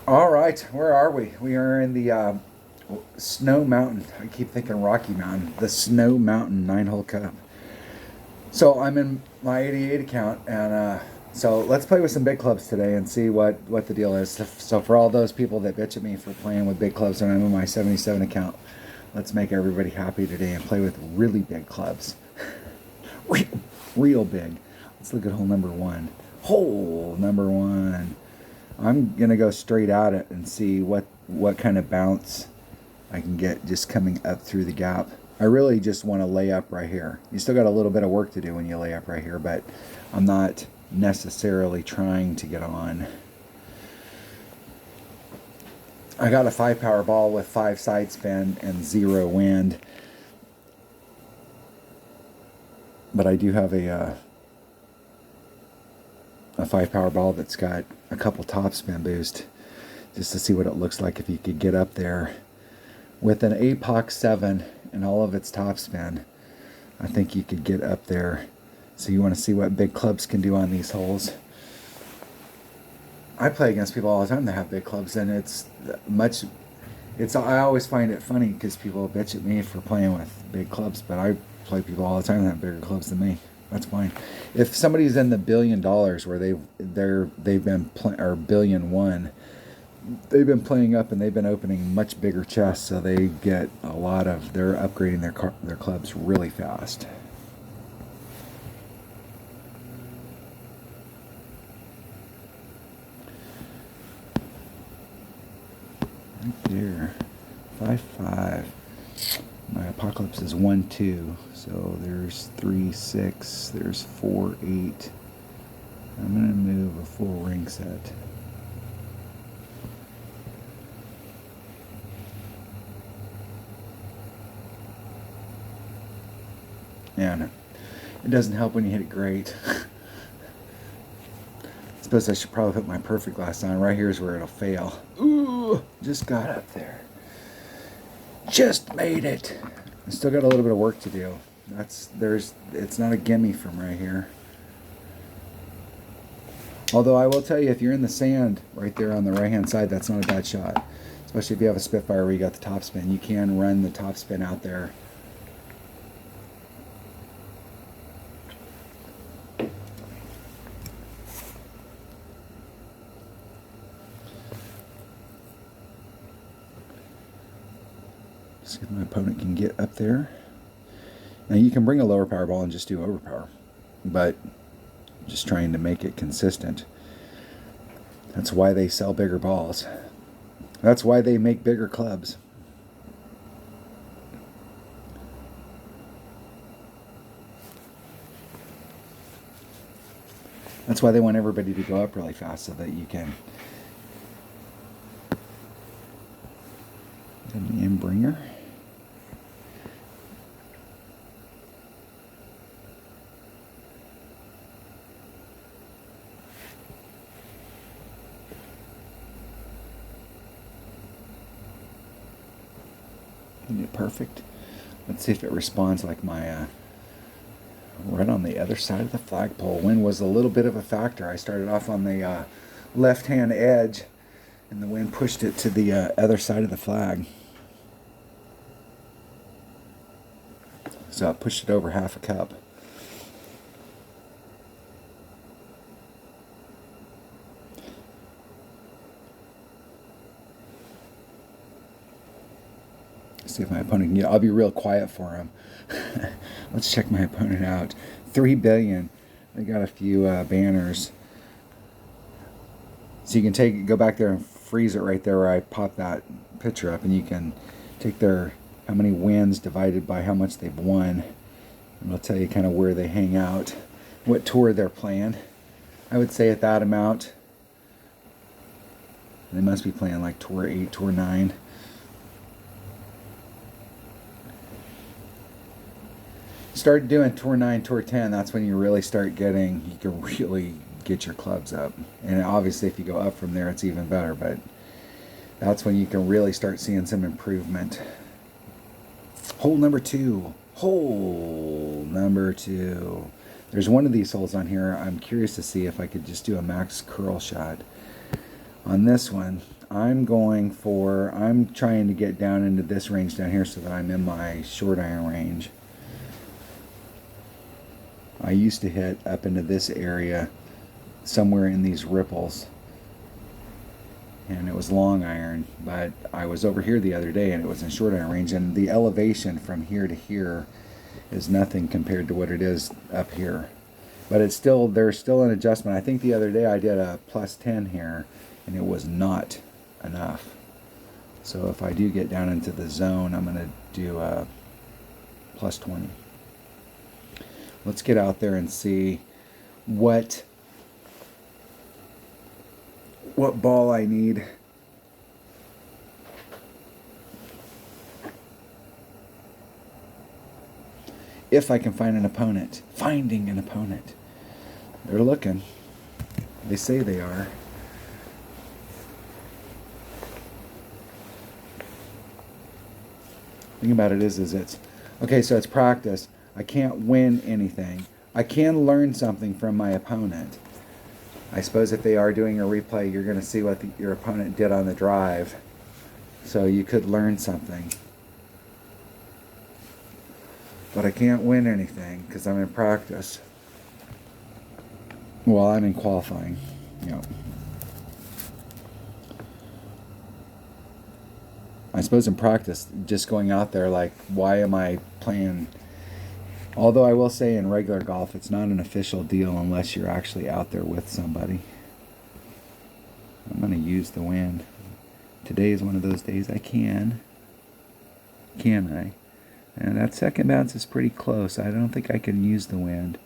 All right, where are we? We are in the Snow Mountain. I keep thinking Rocky Mountain. The Snow Mountain 9-hole cup. So I'm in my 88 account, and so let's play with some big clubs today and see what the deal is. So for all those people that bitch at me for playing with big clubs when I'm in my 77 account, let's make everybody happy today and play with really big clubs. real, real big. Let's look at hole number one. Hole number one. I'm gonna go straight at it and see what kind of bounce I can get just coming up through the gap. I really just want to lay up right here. You still got a little bit of work to do when you lay up right here, but I'm not necessarily trying to get on. I got a 5 power ball with 5 side spin and 0 wind, but I do have a 5 power ball that's got a couple top spin boost, just to see what it looks like if you could get up there with an APOC 7 and all of its top spin. I think you could get up there. So you want to see what big clubs can do on these holes. I play against people all the time that have big clubs, and I always find it funny because people bitch at me for playing with big clubs, but I play people all the time that have bigger clubs than me. That's fine. If somebody's in the $1 billion where they've been or $1,000,000,001, they've been playing up and they've been opening much bigger chests, so they get a lot of. They're upgrading their clubs really fast. Right there, 5-5. My apocalypse is 1-2, so there's 3-6. There's 4-8. I'm gonna move a full ring set. And it doesn't help when you hit it great. I suppose I should probably put my perfect glass on. Right here is where it'll fail. Ooh, just got up there. Just made it. I still got a little bit of work to do. It's not a gimme from right here. Although I will tell you, if you're in the sand right there on the right hand side, that's not a bad shot. Especially if you have a Spitfire where you got the top spin. You can run the top spin out there. See if my opponent can get up there. Now you can bring a lower power ball and just do overpower, but just trying to make it consistent. That's why they sell bigger balls. That's why they make bigger clubs. That's why they want everybody to go up really fast so that you can. And the Imbringer. Isn't it perfect? Let's see if it responds like my right on the other side of the flagpole. Wind was a little bit of a factor. I started off on the left-hand edge, and the wind pushed it to the other side of the flag. So I pushed it over half a cup. See if my opponent can get. I'll be real quiet for him. Let's check my opponent out. 3 billion. They got a few banners. So you can go back there and freeze it right there where I popped that picture up, and you can take their how many wins divided by how much they've won, and it'll tell you kind of where they hang out, what tour they're playing. I would say at that amount, they must be playing like tour 8, tour 9. Start doing tour 9, tour 10, that's when you really start getting, you can really get your clubs up. And obviously if you go up from there, it's even better, but that's when you can really start seeing some improvement. Hole number 2. Hole number 2. There's one of these holes on here. I'm curious to see if I could just do a max curl shot. On this one, I'm trying to get down into this range down here so that I'm in my short iron range. I used to hit up into this area somewhere in these ripples, and it was long iron, but I was over here the other day and it was in short iron range, and the elevation from here to here is nothing compared to what it is up here. But there's still an adjustment. I think the other day I did a plus 10 here and it was not enough. So if I do get down into the zone, I'm going to do a plus 20. Let's get out there and see what ball I need. If I can find an opponent. Finding an opponent. They're looking. They say they are. The thing about it is it's okay, so it's practice. I can't win anything. I can learn something from my opponent. I suppose if they are doing a replay, you're going to see what your opponent did on the drive. So you could learn something. But I can't win anything because I'm in practice. Well, I'm in qualifying. Yep. I suppose in practice, just going out there, like, why am I playing? Although I will say in regular golf, it's not an official deal unless you're actually out there with somebody. I'm going to use the wind. Today is one of those days I can. Can I? And that second bounce is pretty close. I don't think I can use the wind.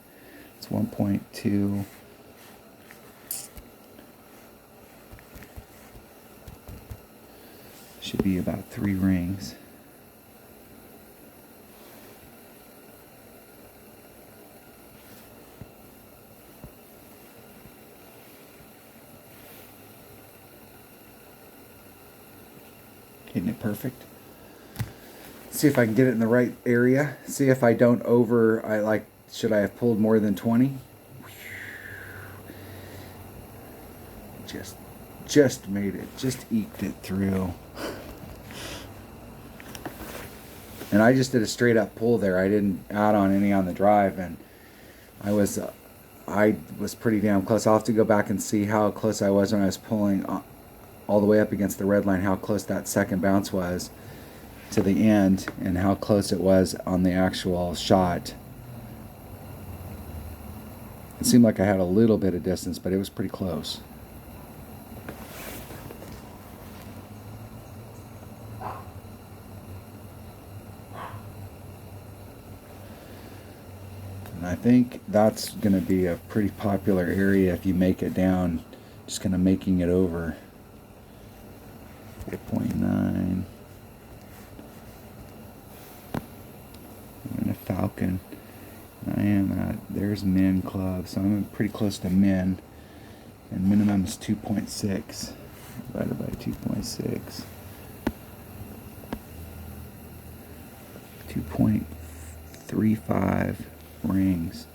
It's 1.2. Should be about 3 rings. Hitting it perfect. See if I can get it in the right area. See if I don't should I have pulled more than 20? Just made it. Just eked it through. And I just did a straight up pull there. I didn't add on any on the drive, and I was pretty damn close. I'll have to go back and see how close I was when I was pulling all the way up against the red line, how close that second bounce was to the end and how close it was on the actual shot. It seemed like I had a little bit of distance, but it was pretty close. And I think that's going to be a pretty popular area if you make it down, just kind of making it over. 4.9. And a Falcon. I am at, there's min club, so I'm pretty close to min. And minimum is 2.6 divided by 2.6. 2.35 rings.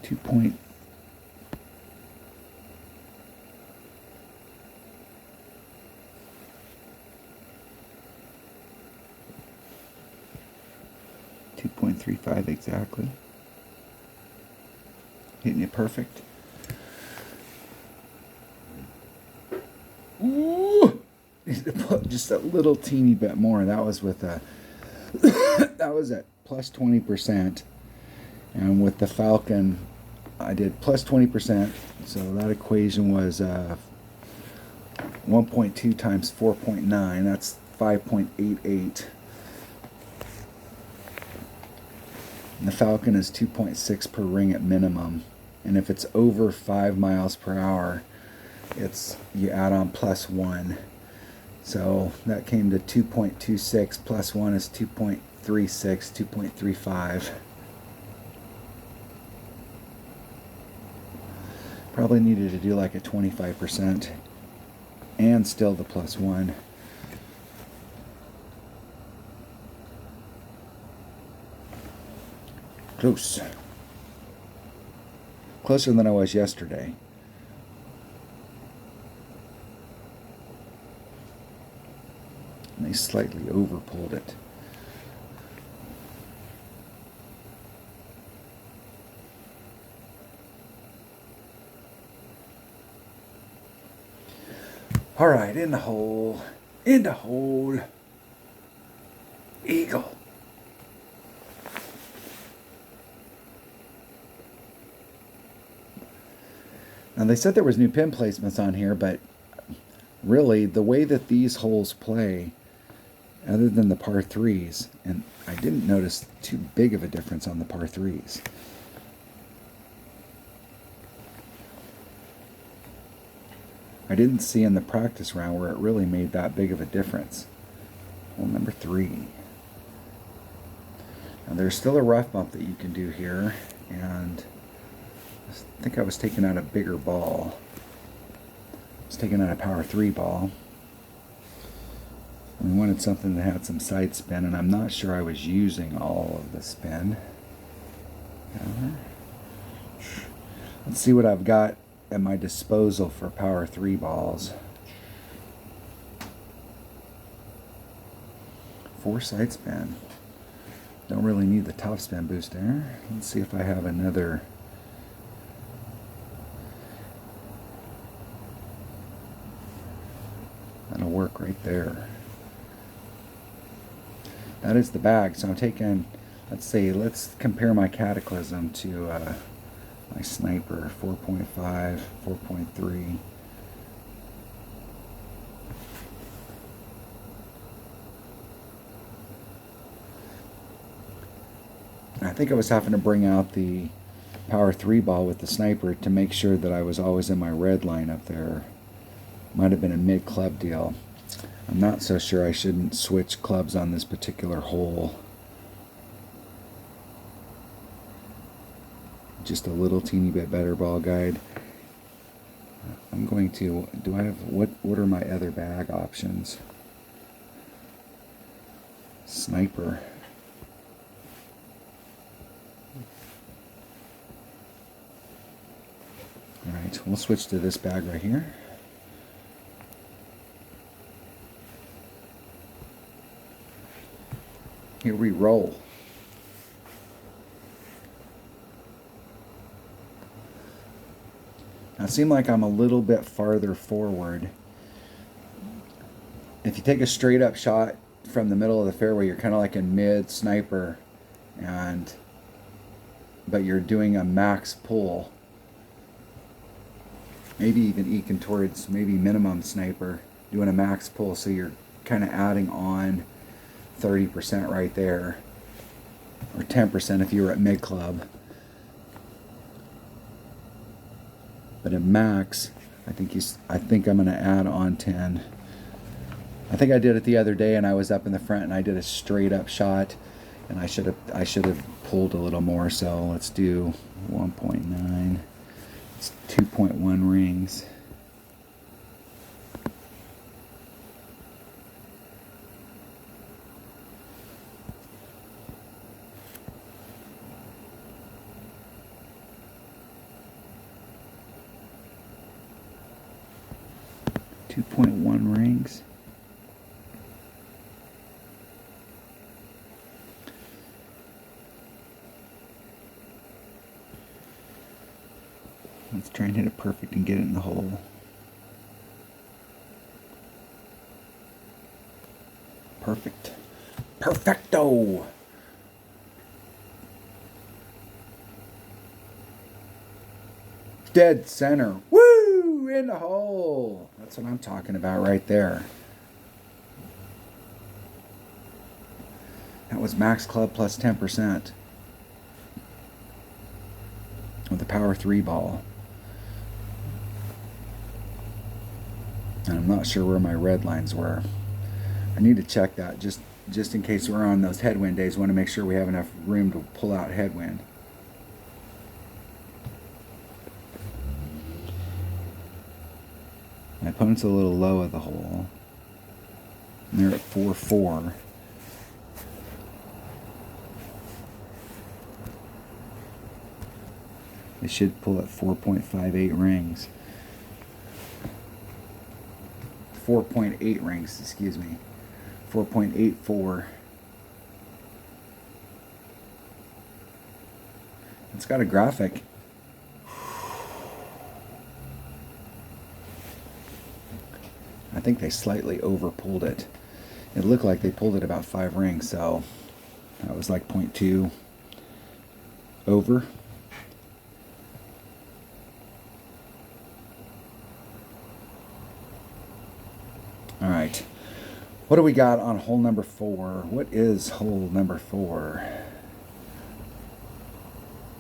2.35 exactly. Hitting it perfect. Ooh! Just a little teeny bit more. That was with a that was at plus 20%. And with the Falcon, I did plus 20%. So that equation was 1.2 times 4.9. That's 5.88. And the Falcon is 2.6 per ring at minimum. And if it's over 5 miles per hour, you add on plus 1. So that came to 2.26 plus 1 is 2.36, 2.35. Probably needed to do like a 25% and still the plus 1. Close. Closer than I was yesterday. And they slightly over pulled it. All right, in the hole, eagle. Now they said there was new pin placements on here, but really the way that these holes play, other than the par threes, and I didn't notice too big of a difference on the par threes. I didn't see in the practice round where it really made that big of a difference. Hole number 3. Now there's still a rough bump that you can do here, and I think I was taking out a bigger ball. I was taking out a power 3 ball. We wanted something that had some side spin, and I'm not sure I was using all of the spin. Let's see what I've got at my disposal for power 3 balls. 4 side spin. Don't really need the top spin booster. Let's see if I have another. That'll work right there. That is the bag. So I'm taking, let's compare my Cataclysm to my Sniper, 4.5, 4.3. I think I was having to bring out the power 3 ball with the Sniper to make sure that I was always in my red line up there. Might have been a mid club deal. I'm not so sure I shouldn't switch clubs on this particular hole. Just a little teeny bit better ball guide. I'm going to, what are my other bag options? Sniper. Alright, we'll switch to this bag right here. Here we roll. Now it seemed like I'm a little bit farther forward. If you take a straight up shot from the middle of the fairway, you're kind of like in mid Sniper, but you're doing a max pull. Maybe even eking towards maybe minimum Sniper, doing a max pull, so you're kind of adding on 30% right there, or 10% if you were at mid club. But at max, I think I'm going to add on 10. I think I did it the other day, and I was up in the front, and I did a straight up shot, and I should have pulled a little more. So let's do 1.9. It's 2.1 rings. Rings. Let's try and hit it perfect and get it in the hole. Perfect. Perfecto! Dead center. Woo! In the hole. That's what I'm talking about right there. That was max club plus 10% with the power 3 ball. And I'm not sure where my red lines were. I need to check that just in case we're on those headwind days. Want to make sure we have enough room to pull out headwind. My opponent's a little low of the hole. And they're at 4-4. They should pull at 4.58 rings. 4.8 rings, excuse me. 4.84. It's got a graphic. I think they slightly over pulled it. It looked like they pulled it about 5 rings, so that was like 0.2 over. All right, what do we got on hole number 4? What is hole number 4?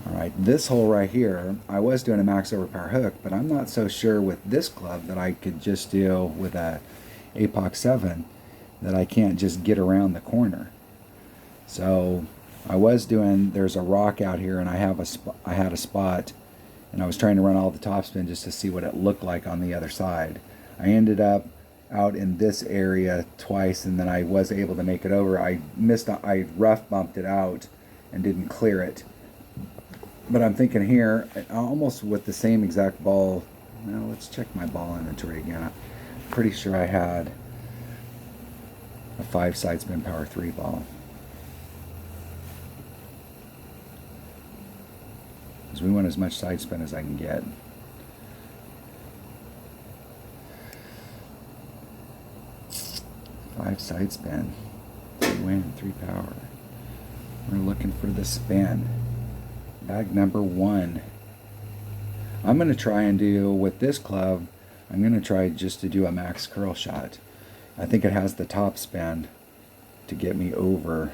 All right, this hole right here, I was doing a max overpower hook, but I'm not so sure with this club that I could just do with a Apox 7 that I can't just get around the corner. So I was doing, there's a rock out here, and I had a spot, and I was trying to run all the topspin just to see what it looked like on the other side. I ended up out in this area twice, and then I was able to make it over. I rough bumped it out and didn't clear it. But I'm thinking here, almost with the same exact ball. Now let's check my ball inventory again. I'm pretty sure I had a 5 side spin power 3 ball. Because we want as much side spin as I can get. Five side spin, 3 win, 3 power. We're looking for the spin. Bag number 1. I'm going to try and do, with this club, I'm going to try just to do a max curl shot. I think it has the top spin to get me over.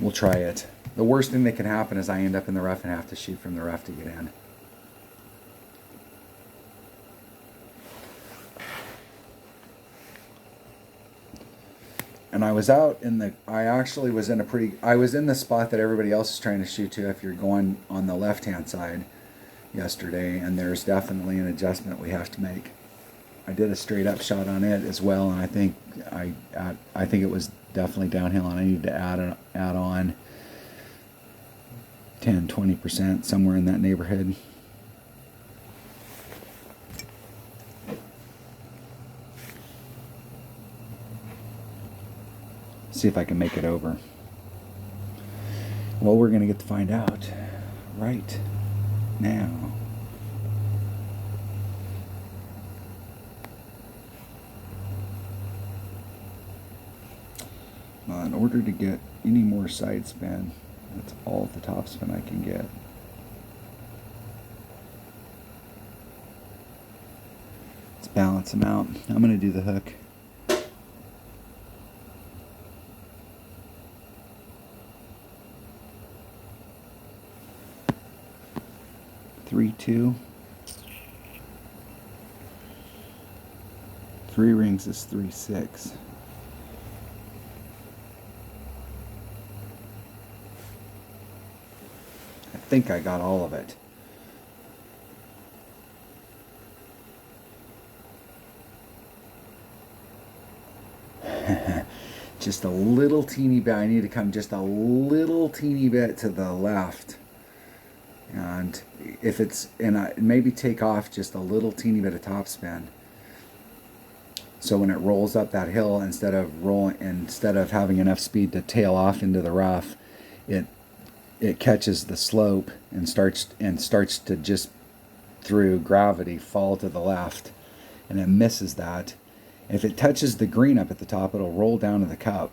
We'll try it. The worst thing that can happen is I end up in the rough and have to shoot from the rough to get in. And I was out in the, I actually was in a pretty, I was in the spot that everybody else is trying to shoot to if you're going on the left-hand side yesterday, and there's definitely an adjustment we have to make. I did a straight up shot on it as well, and I think it was definitely downhill, and I need to add on 10-20%, somewhere in that neighborhood. See if I can make it over. Well, we're going to get to find out right now. Well, in order to get any more side spin, that's all the top spin I can get. Let's balance them out. I'm going to do the hook. 3-2. 3 rings is 3-6. I think I got all of it. Just a little teeny bit. I need to come just a little teeny bit to the left. And if it's, and I maybe take off just a little teeny bit of topspin. So when it rolls up that hill, instead of having enough speed to tail off into the rough, it catches the slope and starts to just through gravity fall to the left, and it misses that. If it touches the green up at the top, it'll roll down to the cup.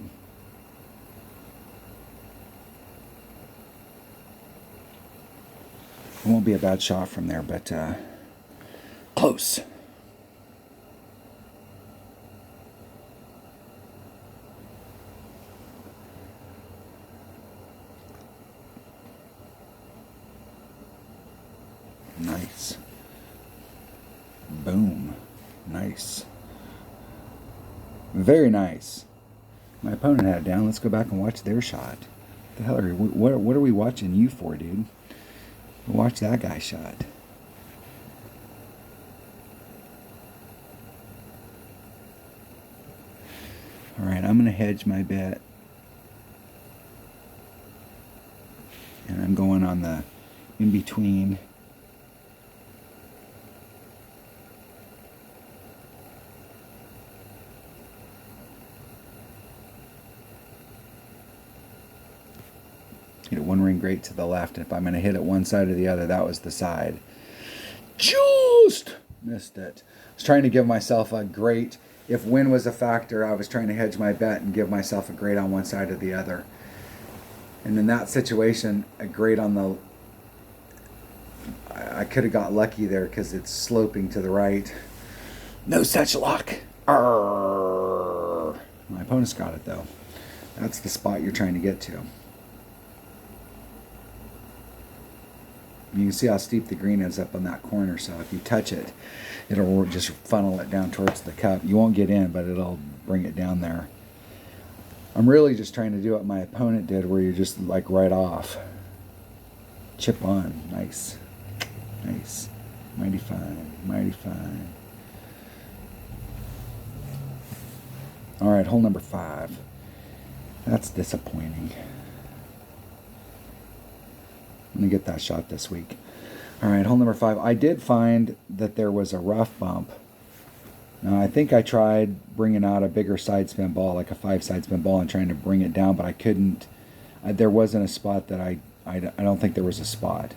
It won't be a bad shot from there, but close. Nice. Boom. Nice. Very nice. My opponent had it down. Let's go back and watch their shot. The hell are what are we watching you for, dude? Watch that guy shot. Alright, I'm going to hedge my bet. And I'm going on the in-between. one ring great to the left. And if I'm going to hit it one side or the other, that was the side. Just missed it. I was trying to give myself a great. If wind was a factor, I was trying to hedge my bet and give myself a great on one side or the other. And in that situation, a great on the. I could have got lucky there because it's sloping to the right. No such luck. Arrgh. My opponent's got it though. That's the spot you're trying to get to. You can see how steep the green is up on that corner, so if you touch it, it'll just funnel it down towards the cup. You won't get in, but it'll bring it down there. I'm really just trying to do what my opponent did, where you're just like right off. Chip on. Nice. Nice. Mighty fine. Mighty fine. Alright, hole number 5. That's disappointing. I'm going to get that shot this week. Alright, hole number 5. I did find that there was a rough bump. Now, I think I tried bringing out a bigger side spin ball, like a 5 side spin ball, and trying to bring it down, but I couldn't. There wasn't a spot that I don't think there was a spot.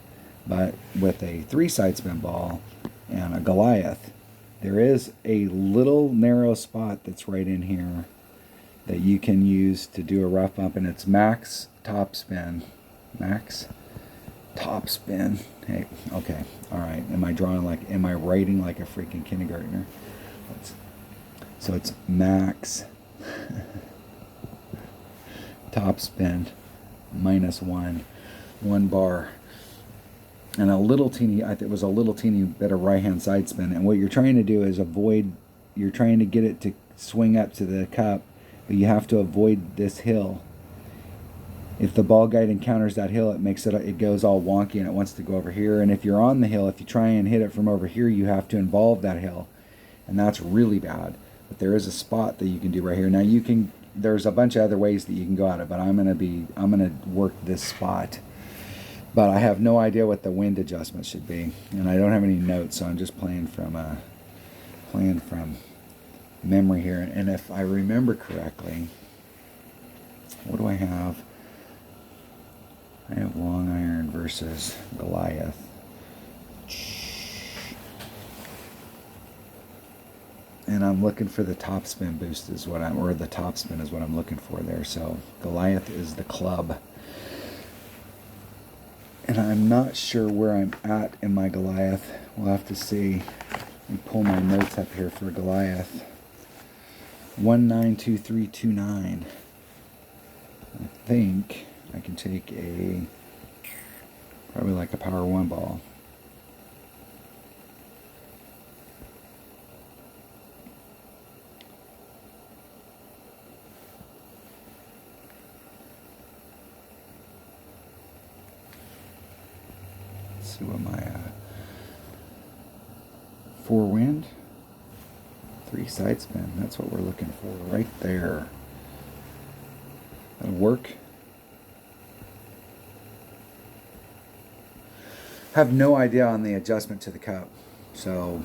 But with a 3 side spin ball and a Goliath, there is a little narrow spot that's right in here that you can use to do a rough bump, and it's max top spin. Max top spin. Hey, okay, all right. Am I writing like a freaking kindergartner? So it's max top spin -1 bar. And a little teeny, I think it was a little teeny bit of right-hand side spin. And what you're trying to do is you're trying to get it to swing up to the cup, but you have to avoid this hill. If the ball guide encounters that hill, it goes all wonky and it wants to go over here. And if you're on the hill, if you try and hit it from over here, you have to involve that hill. And that's really bad. But there is a spot that you can do right here. Now there's a bunch of other ways that you can go at it, but I'm gonna work this spot. But I have no idea what the wind adjustment should be, and I don't have any notes, so I'm just playing from memory here. And if I remember correctly, what do I have? I have long iron versus Goliath. And I'm looking for the top spin boost or the top spin is what I'm looking for there. So Goliath is the club. And I'm not sure where I'm at in my Goliath. We'll have to see. Let me pull my notes up here for Goliath. 192329. I think I can take probably like a power 1 ball. See what my 4 wind, 3 side spin. That's what we're looking for right there. That'll work. Have no idea on the adjustment to the cup, so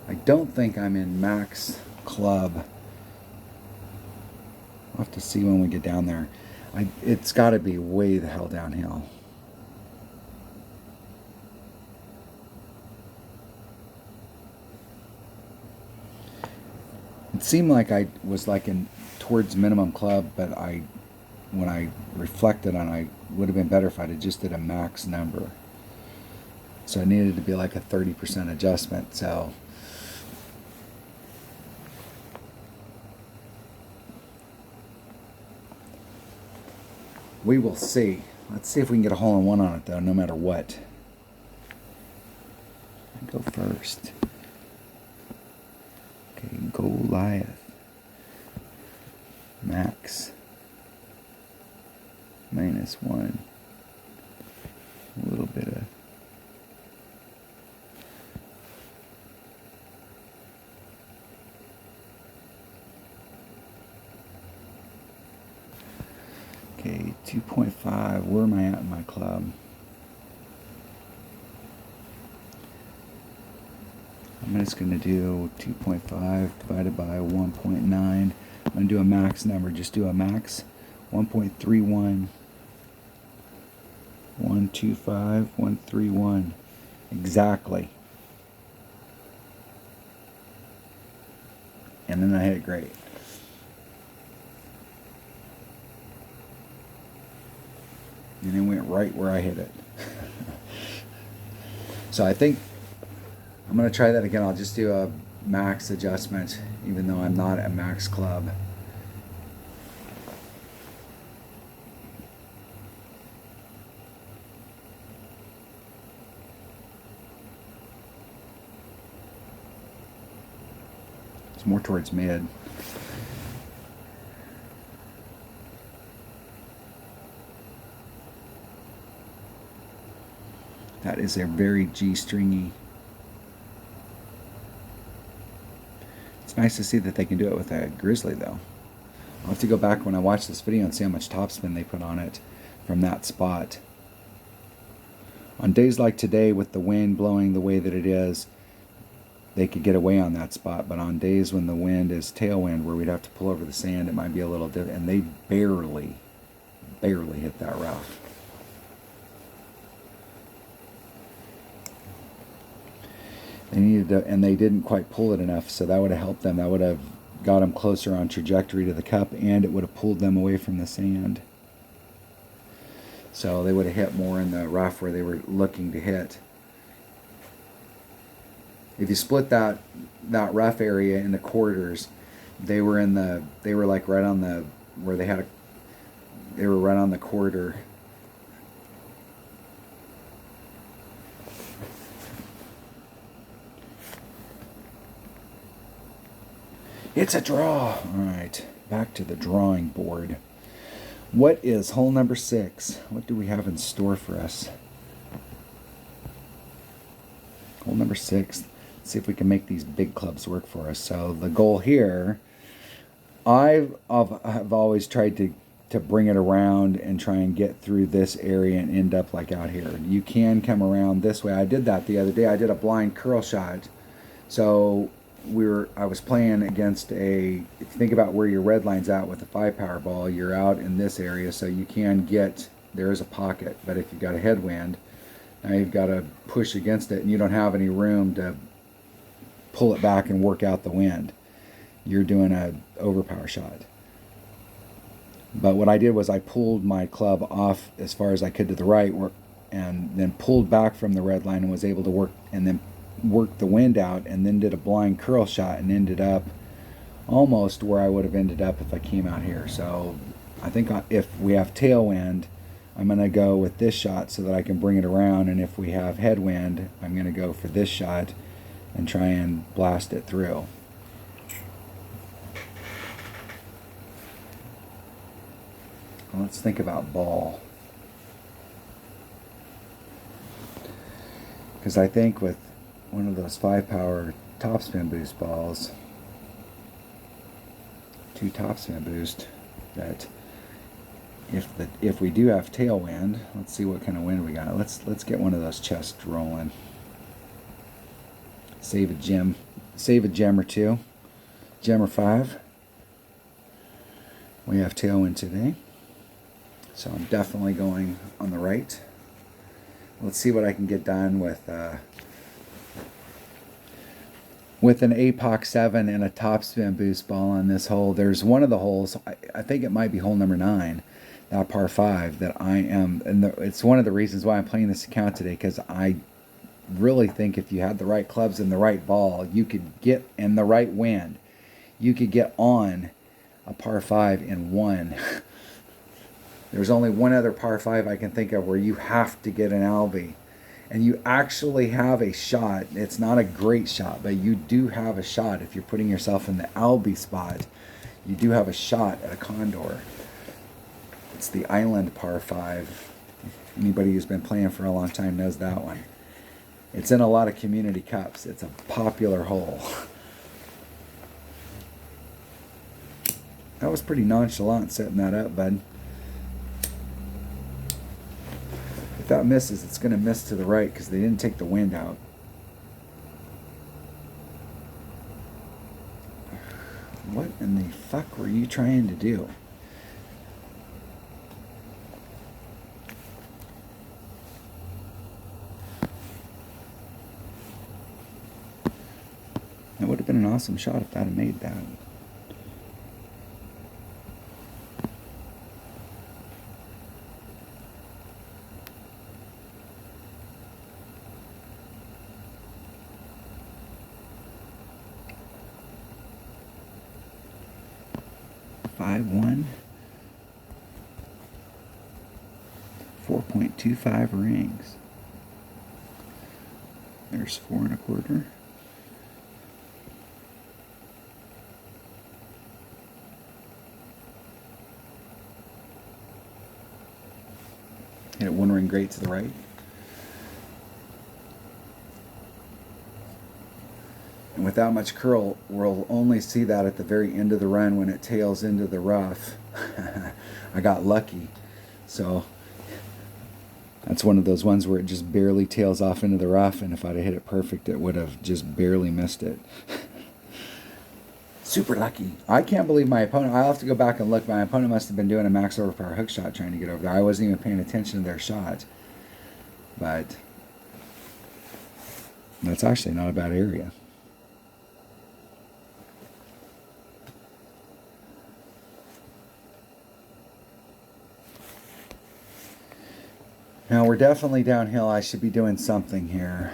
I don't think I'm in max club. We'll have to see when we get down there. It's got to be way the hell downhill. It seemed like I was towards minimum club, but when I reflected on it, would have been better if I'd have just did a max number. So it needed to be like a 30% adjustment. So we will see. Let's see if we can get a hole-in-one on it though, no matter what. I'll go first. Okay, Goliath. Max. -1. A little bit of okay, 2.5. Where am I at in my club? I'm just going to do 2.5 divided by 1.9. I'm going to do a max number. Just do a max 1.31. 125, 131. Exactly. And then I hit it great. And it went right where I hit it. So I think I'm going to try that again. I'll just do a max adjustment, even though I'm not at max club. It's more towards mid. That is a very G-stringy. It's nice to see that they can do it with a Grizzly though. I'll have to go back when I watch this video and see how much topspin they put on it from that spot. On days like today with the wind blowing the way that it is, they could get away on that spot, but on days when the wind is tailwind where we'd have to pull over the sand, it might be a little different, and they barely hit that rough. They needed to, and they didn't quite pull it enough, so that would have helped them. That would have got them closer on trajectory to the cup, and it would have pulled them away from the sand. So they would have hit more in the rough where they were looking to hit. If you split that rough area into quarters, they were like right on the where they were right on the quarter. It's a draw. All right, back to the drawing board. What is hole number 6? What do we have in store for us? Hole number 6. Let's see if we can make these big clubs work for us. So the goal here, I've always tried to bring it around and try and get through this area and end up like out here. You can come around this way. I did that the other day. I did a blind curl shot. So I was playing against if you think about where your red line's out with a 5-power ball, you're out in this area, so you can there is a pocket, but if you've got a headwind, now you've got to push against it and you don't have any room to pull it back and work out the wind. You're doing an overpower shot. But what I did was I pulled my club off as far as I could to the right, and then pulled back from the red line and was able to work the wind out, and then did a blind curl shot and ended up almost where I would have ended up if I came out here. So I think if we have tailwind, I'm going to go with this shot so that I can bring it around, and if we have headwind, I'm going to go for this shot and try and blast it through. Let's think about ball. Because I think with one of those 5-power topspin boost balls, 2 topspin boost, that if we do have tailwind, let's see what kind of wind we got. Let's get one of those chests rolling. Save a gem or 2, gem or 5. We have tailwind today, so I'm definitely going on the right. Let's see what I can get done with an APOC 7 and a topspin boost ball on this hole. There's one of the holes, I think it might be hole number 9, that par 5, that it's one of the reasons why I'm playing this account today, because I really think if you had the right clubs and the right ball, you could get, and the right wind, you could get on a par 5 in one. There's only one other par 5 I can think of where you have to get an Albie, and you actually have a shot. It's not a great shot, but you do have a shot. If you're putting yourself in the Albie spot, you do have a shot at a Condor. It's the Island par 5. Anybody who's been playing for a long time knows that one. It's in a lot of community cups. It's a popular hole. That was pretty nonchalant setting that up, bud. If that misses, it's going to miss to the right because they didn't take the wind out. What in the fuck were you trying to do? have been an awesome shot if that had made that. Five one. 4.25 rings. There's 4 1/4. Hit it 1 ring great to the right. And without much curl, we'll only see that at the very end of the run when it tails into the rough. I got lucky. So that's one of those ones where it just barely tails off into the rough, and if I'd have hit it perfect, it would have just barely missed it. Super lucky. I can't believe my opponent, I'll have to go back and look, my opponent must have been doing a max overpower hook shot trying to get over there. I wasn't even paying attention to their shot. But that's actually not a bad area. Now we're definitely downhill. I should be doing something here.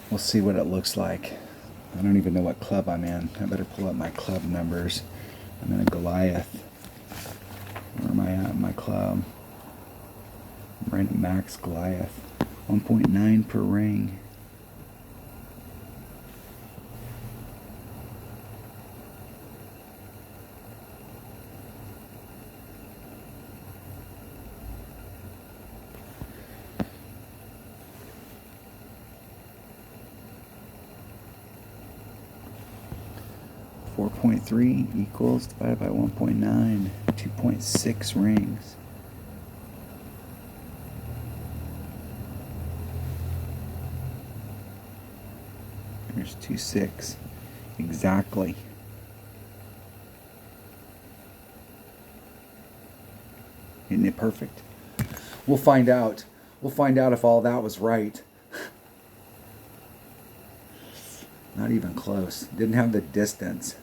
We'll see what it looks like. I don't even know what club I'm in. I better pull up my club numbers. I'm in a Goliath. Where am I at in my club? I'm right at max Goliath. 1.9 per ring. .3 equals divided by 1.9, 2.6 rings. There's 2.6 exactly. Isn't it perfect? We'll find out. We'll find out if all that was right. Not even close. Didn't have the distance.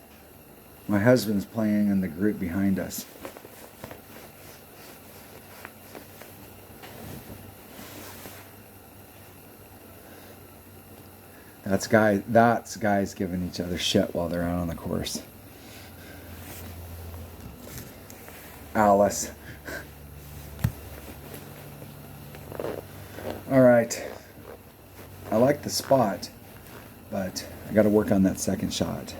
My husband's playing in the group behind us. That's guys giving each other shit while they're out on the course. Alice. All right. I like the spot, but I got to work on that second shot.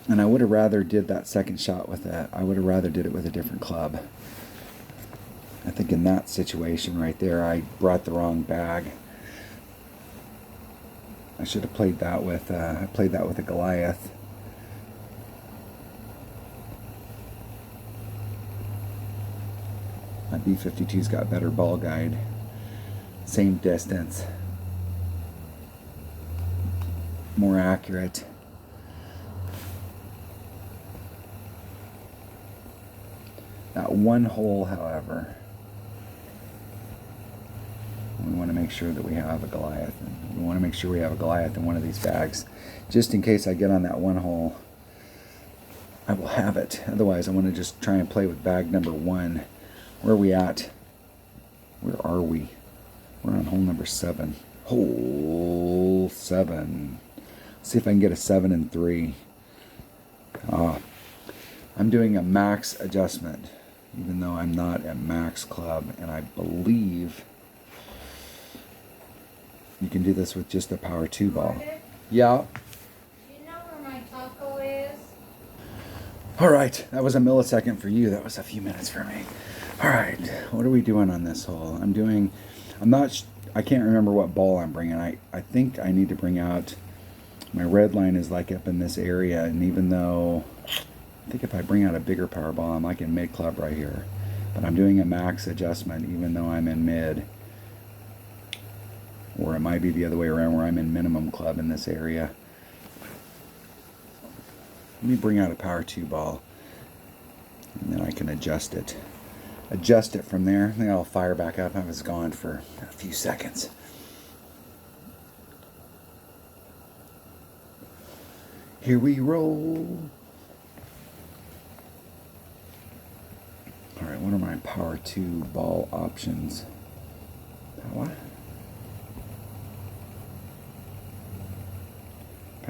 And I would have rather did that second shot with that. I would have rather did it with a different club. I think in that situation right there, I brought the wrong bag. I should have played that with. I played that with a Goliath. My B-52's got better ball guide. Same distance. More accurate. That one hole, however, we want to make sure that we have a Goliath. We want to make sure we have a Goliath in one of these bags. Just in case I get on that one hole, I will have it. Otherwise, I want to just try and play with bag number 1. Where are we at? Where are we? We're on hole number 7. Hole 7. Let's see if I can get a 7 and 3. I'm doing a max adjustment, even though I'm not at max club, and I believe you can do this with just a power 2 ball. Yeah. Do you know where my taco is? All right, that was a millisecond for you. That was a few minutes for me. All right, what are we doing on this hole? I can't remember what ball I'm bringing. I think I need to bring out, my red line is like up in this area, and even though, I think if I bring out a bigger power ball, I'm like in mid club right here. But I'm doing a max adjustment even though I'm in mid. Or it might be the other way around where I'm in minimum club in this area. Let me bring out a power 2 ball. And then I can adjust it. Adjust it from there. Then I'll fire back up. I was gone for a few seconds. Here we roll. Alright, what are my power 2 ball options? Power?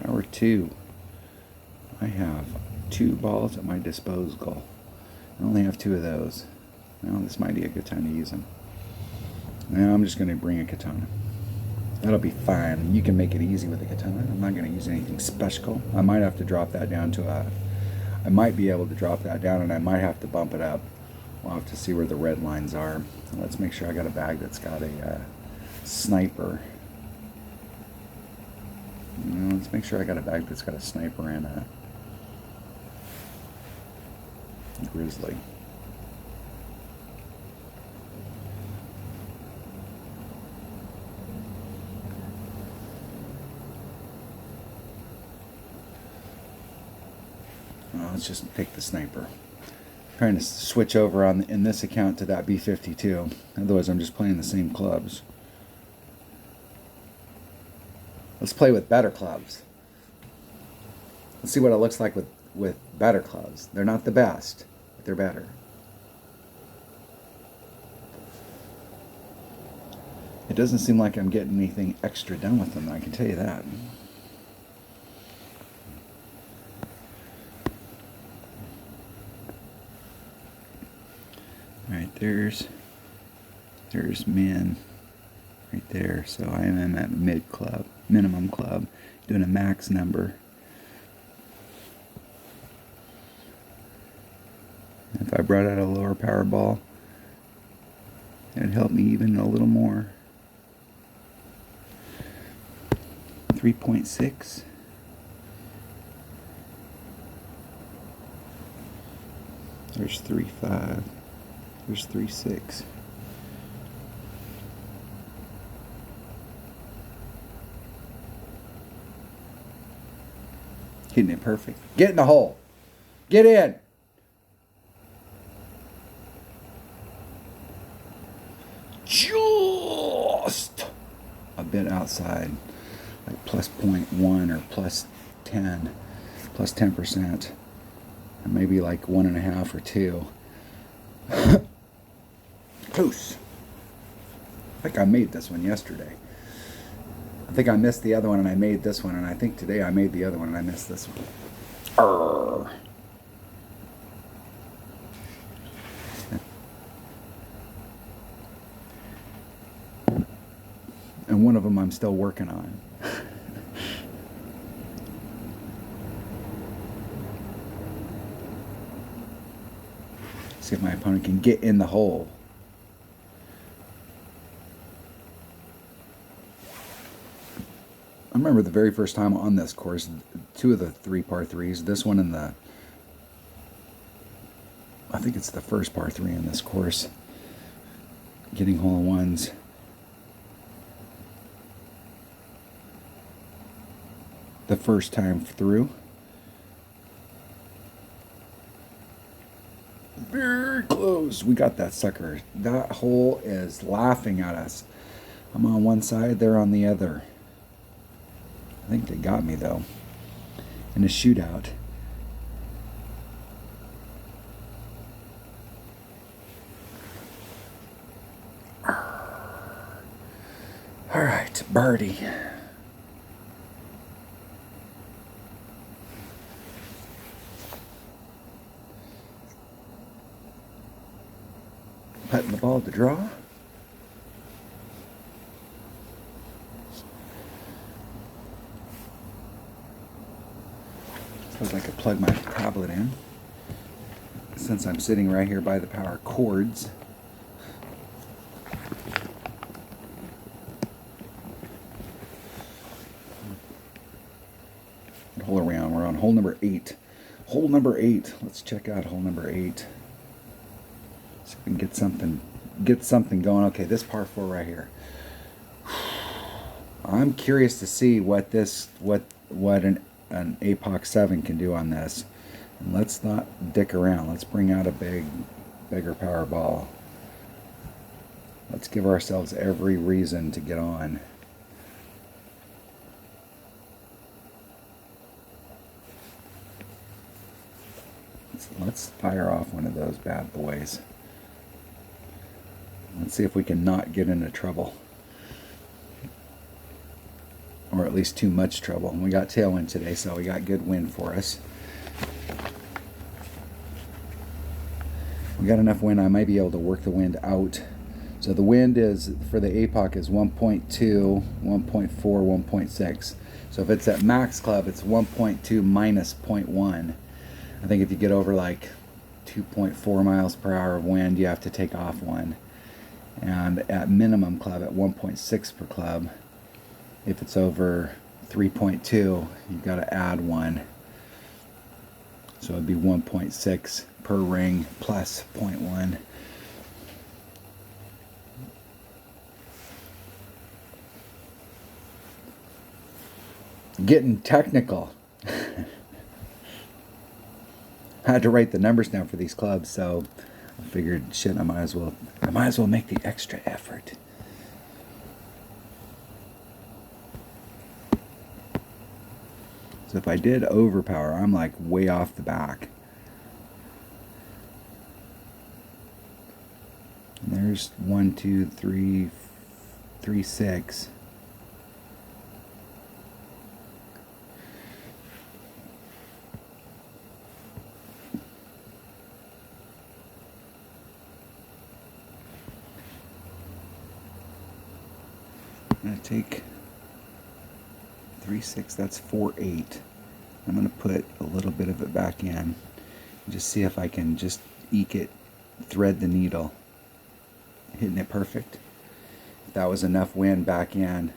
Power 2. I have 2 balls at my disposal. I only have 2 of those. Well, this might be a good time to use them. Now I'm just going to bring a katana. That'll be fine. You can make it easy with a katana. I'm not going to use anything special. I might have to drop that down to a... I might be able to drop that down, and I might have to bump it up. We'll have to see where the red lines are. Let's make sure I got a bag that's got a sniper. Let's make sure I got a bag that's got a sniper and a grizzly. Well, let's just take the sniper. I'm trying to switch over in this account to that B52. Otherwise, I'm just playing the same clubs. Let's play with better clubs. Let's see what it looks like with better clubs. They're not the best, but they're better. It doesn't seem like I'm getting anything extra done with them, I can tell you that. Alright, there's min right there. So I am at mid club, minimum club, doing a max number. If I brought out a lower power ball, it'd help me even a little more. 3.6. There's 3.5. There's 3.6. Hitting it perfect. Get in the hole. Get in. Just a bit outside, like plus 0.1 or plus 10, plus 10%, and maybe like 1.5 or 2. Close. I think I made this one yesterday. I think I missed the other one and I made this one, and I think today I made the other one and I missed this one. Arrgh. And one of them I'm still working on. See if my opponent can get in the hole. I remember the very first time on this course, 2 of the 3 par 3s, this one and I think it's the first par 3 in this course, getting hole-in-ones. The first time through. Very close. We got that sucker. That hole is laughing at us. I'm on one side, they're on the other. I think they got me though. In a shootout. Alright, birdie. Putting the ball to draw. Suppose I could plug my tablet in, since I'm sitting right here by the power cords. Hole around. We're on hole number 8. Hole number 8. Let's check out hole number 8. See if we can get something going. Okay, this par 4 right here. I'm curious to see what an APOC 7 can do on this. And let's not dick around. Let's bring out a bigger power ball. Let's give ourselves every reason to get on. Let's fire off one of those bad boys. Let's see if we can not get into trouble. Or at least too much trouble. We got tailwind today, so we got good wind for us. We got enough wind, I might be able to work the wind out. So the wind is, for the APOC, is 1.2, 1.4, 1.6. So if it's at max club, it's 1.2 minus 0.1. I think if you get over like 2.4 miles per hour of wind, you have to take off one. And at minimum club, at 1.6 per club, if it's over 3.2, you've got to add one. So it'd be 1.6 per ring plus 0.1. Getting technical. I had to write the numbers down for these clubs, so I figured, shit, I might as well make the extra effort. So if I did overpower, I'm like way off the back. And there's 1, 2, 3, 3, 6. I'm going to take 3, 6, that's 4, 8. I'm going to put a little bit of it back in and just see if I can just eke it, thread the needle. Hitting it perfect. If that was enough wind back in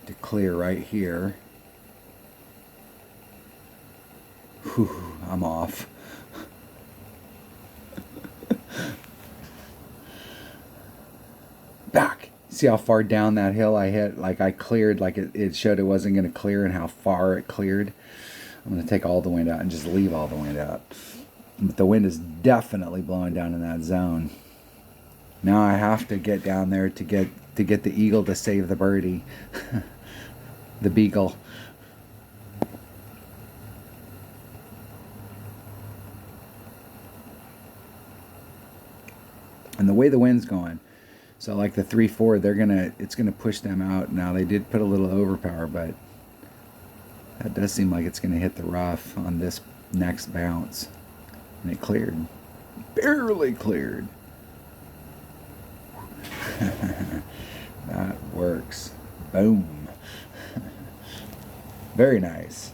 to clear right here. Whew, I'm off. Back. See how far down that hill I hit? Like I cleared, like it showed it wasn't going to clear and how far it cleared. I'm going to take all the wind out and just leave all the wind out. But the wind is definitely blowing down in that zone. Now I have to get down there to get the eagle to save the birdie. The beagle. And the way the wind's going, so like the 3-4, it's gonna push them out. Now they did put a little overpower, but that does seem like it's gonna hit the rough on this next bounce. And it cleared. Barely cleared. That works. Boom. Very nice.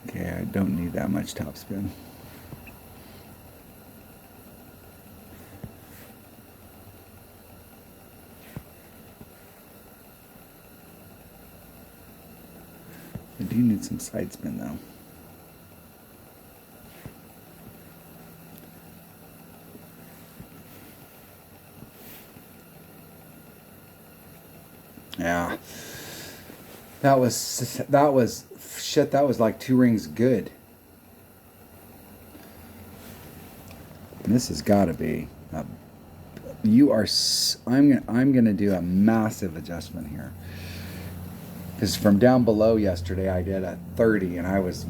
Okay, I don't need that much topspin. I do need some side spin though. Yeah. That was shit, that was like 2 rings good. And this has got to be I'm going to do a massive adjustment here. Because from down below yesterday, I did a 30 and I was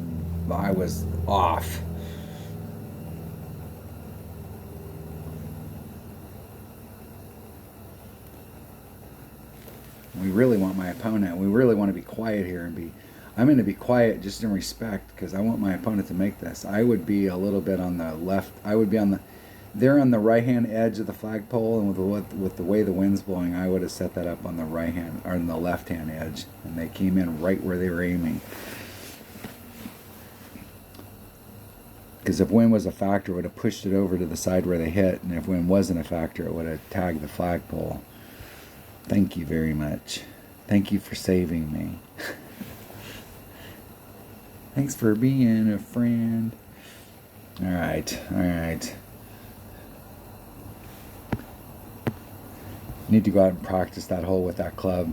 off. We really want my opponent. We really want to be quiet here and be. I'm going to be quiet just in respect because I want my opponent to make this. I would be a little bit on the left. I would be on the. They're on the right-hand edge of the flagpole, and with the way the wind's blowing, I would have set that up on the right-hand or on the left-hand edge, and they came in right where they were aiming. Because if wind was a factor, it would have pushed it over to the side where they hit, and if wind wasn't a factor, it would have tagged the flagpole. Thank you very much. Thank you for saving me. Thanks for being a friend. Alright, alright. Need to go out and practice that hole with that club.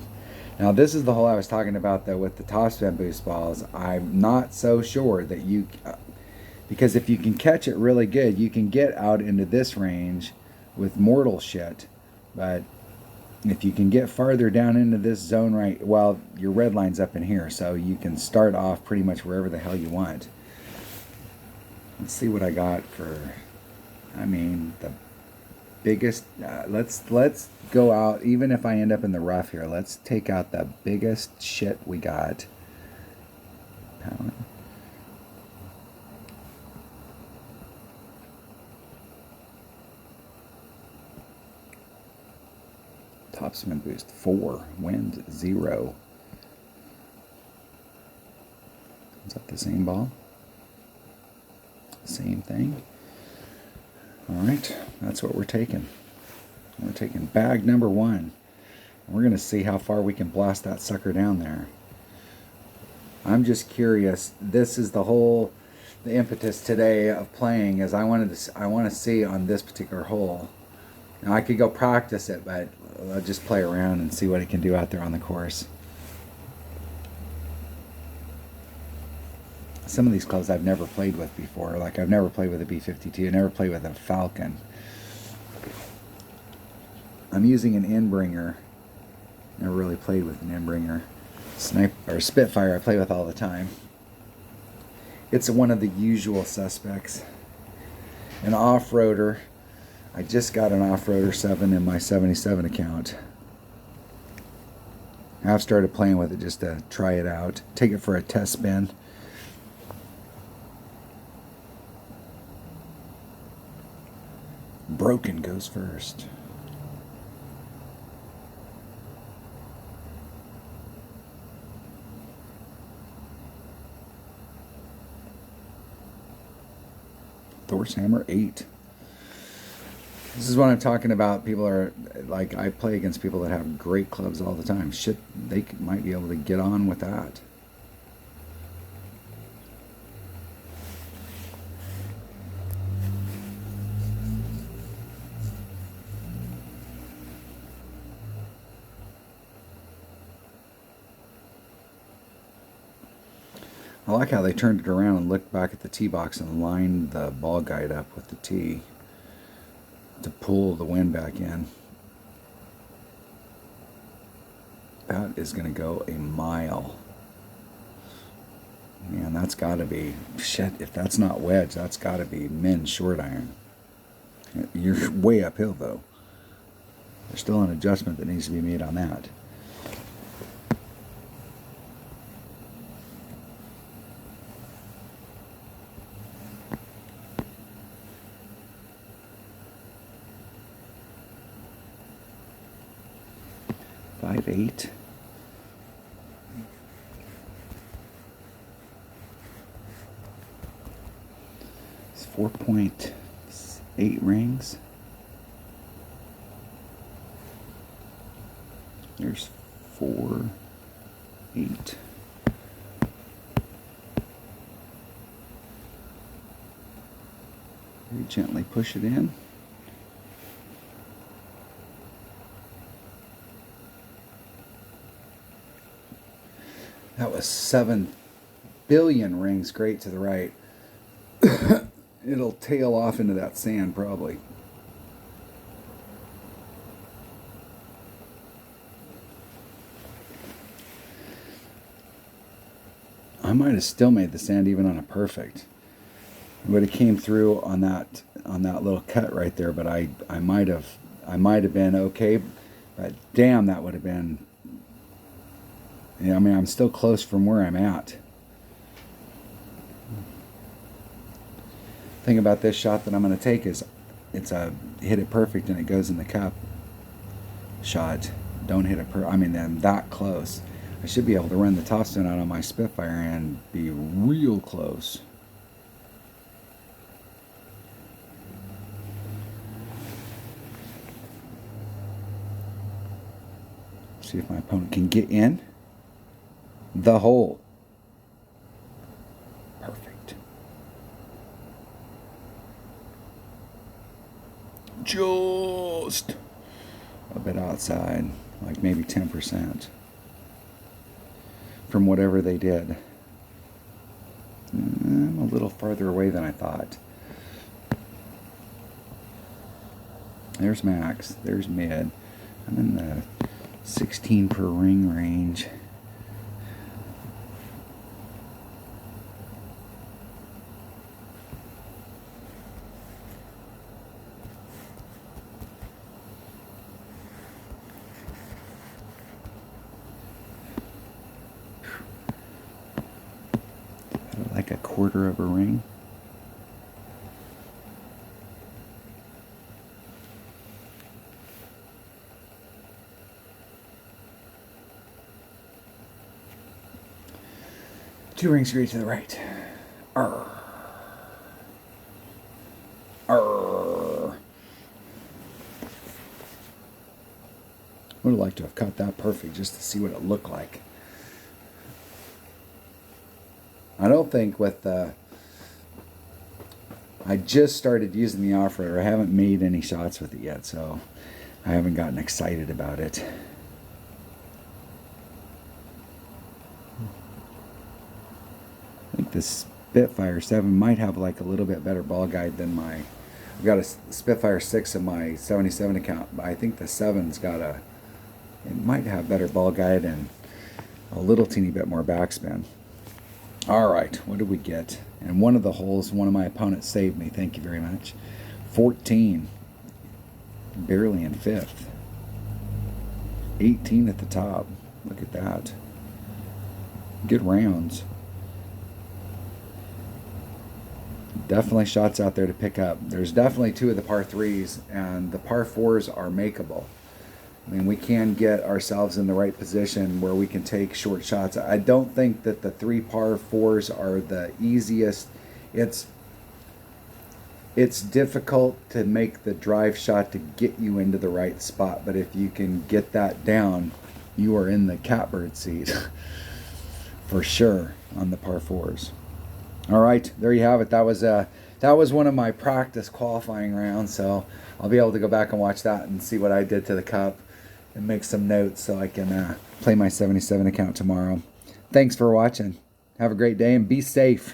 Now this is the hole I was talking about though with the topspin boost balls. I'm not so sure that you... because if you can catch it really good, you can get out into this range with mortal shit. But if you can get farther down into this zone right... well, your red line's up in here, so you can start off pretty much wherever the hell you want. Let's see what I got for... I mean, the biggest... let's go out, even if I end up in the rough here, let's take out the biggest shit we got. Power. Topspin boost 4, wind 0. Is that the same ball? Same thing. Alright, that's what we're taking. We're taking bag number 1. We're going to see how far we can blast that sucker down there. I'm just curious. This is the impetus today of playing is I want to see on this particular hole. Now I could go practice it, but I'll just play around and see what it can do out there on the course. Some of these clubs I've never played with before. Like I've never played with a B52. I never played with a Falcon. I'm using an Inbringer. Never really played with an Inbringer. Spitfire I play with all the time. It's one of the usual suspects. An off-roader. I just got an off-roader 7 in my 77 account. I've started playing with it just to try it out. Take it for a test spin. Broken goes first. Thor's Hammer 8. This is what I'm talking about. People are like, I play against people that have great clubs all the time. Shit, they might be able to get on with that. I like how they turned it around and looked back at the tee box and lined the ball guide up with the tee to pull the wind back in. That is going to go a mile. Man, that's got to be... shit, if that's not wedge, that's got to be men's short iron. You're way uphill, though. There's still an adjustment that needs to be made on that. Eight. It's 4.8 rings. There's 4, 8. Very gently push it in. That was 7 billion rings great to the right. It'll tail off into that sand probably. I might have still made the sand even on a perfect. It would have came through on that little cut right there, but I might have been okay. But damn, that would have been... yeah, I mean, I'm still close from where I'm at. Thing about this shot that I'm going to take is it's a hit it perfect and it goes in the cup shot. Don't hit it I mean, I'm that close. I should be able to run the topspin out on my Spitfire and be real close. See if my opponent can get in the hole. Perfect. Just a bit outside, like maybe 10% from whatever they did. I'm a little farther away than I thought. There's max, there's mid. I'm in the 16 per ring range. Like a quarter of a ring. Two rings straight to the right. Arr. Arr. Would have liked to have caught that perfect just to see what it looked like. I don't think with the... I just started using the off-roader. I haven't made any shots with it yet, so I haven't gotten excited about it. I think the Spitfire 7 might have like a little bit better ball guide than my... I've got a Spitfire 6 in my 77 account, but I think the 7's got a... It might have better ball guide and a little teeny bit more backspin. Alright, what did we get? And one of the holes, one of my opponents saved me. Thank you very much. 14. Barely in fifth. 18 at the top. Look at that. Good rounds. Definitely shots out there to pick up. There's definitely two of the par 3s, and the par 4s are makeable. I mean, we can get ourselves in the right position where we can take short shots. I don't think that the 3 par 4s are the easiest. It's difficult to make the drive shot to get you into the right spot, but if you can get that down, you are in the catbird seat for sure on the par 4s. All right, there you have it. That was one of my practice qualifying rounds, so I'll be able to go back and watch that and see what I did to the cup and make some notes so I can play my 77 account tomorrow. Thanks for watching. Have a great day and be safe.